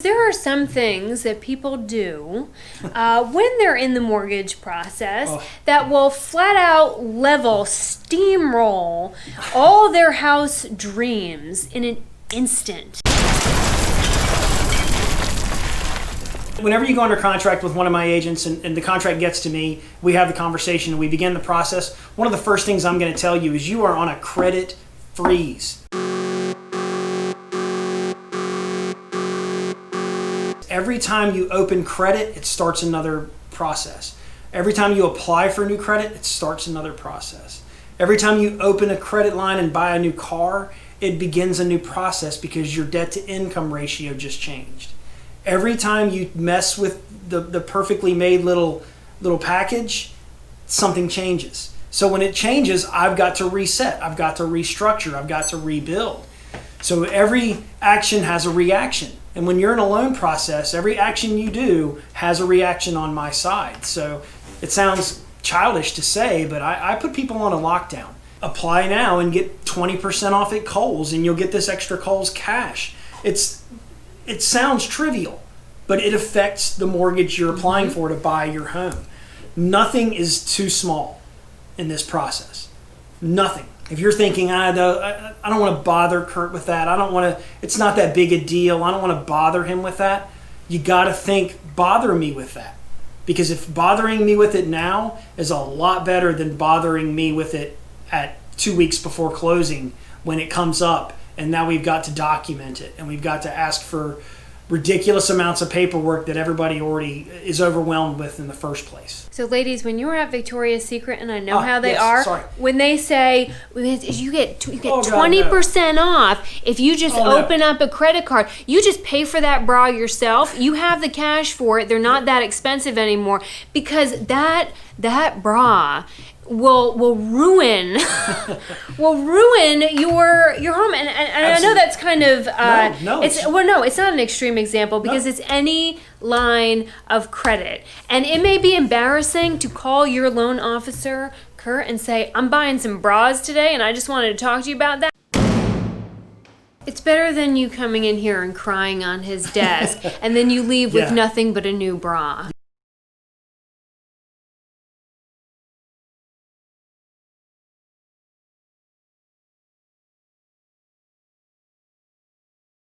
There are some things that people do when they're in the mortgage process that will flat out steamroll all their house dreams in an instant. Whenever you go under contract with one of my agents and the contract gets to me, we have the conversation and we begin the process. One of the first things I'm going to tell you is you are on a credit freeze. Every time you open credit, it starts another process. Every time you apply for new credit, it starts another process. Every time you open a credit line and buy a new car, it begins a new process because your debt to income ratio just changed. Every time you mess with the perfectly made little package, something changes. So when it changes, I've got to reset, I've got to restructure, I've got to rebuild. So every action has a reaction. And when you're in a loan process, every action you do has a reaction on my side. So it sounds childish to say, but I put people on a lockdown. Apply now and get 20% off at Kohl's and you'll get this extra Kohl's cash. It sounds trivial, but it affects the mortgage you're applying for to buy your home. Nothing is too small in this process. Nothing. If you're thinking, I don't want to bother Kurt with that, it's not that big a deal, I don't want to bother him with that, you got to think, bother me with that. Because if bothering me with it now is a lot better than bothering me with it at 2 weeks before closing when it comes up, and now we've got to document it, and we've got to ask for ridiculous amounts of paperwork that everybody already is overwhelmed with in the first place. So ladies, when you were at Victoria's Secret, and I know how they are, when they say you get 20% off if you just open up a credit card, you just pay for that bra yourself. You have the cash for it. They're not that expensive anymore because that bra will ruin your home, and I know that's kind of it's not an extreme example because it's any line of credit, and it may be embarrassing to call your loan officer, Kurt, and say, I'm buying some bras today and I just wanted to talk to you about that. It's better than you coming in here and crying on his desk and then you leave with nothing but a new bra.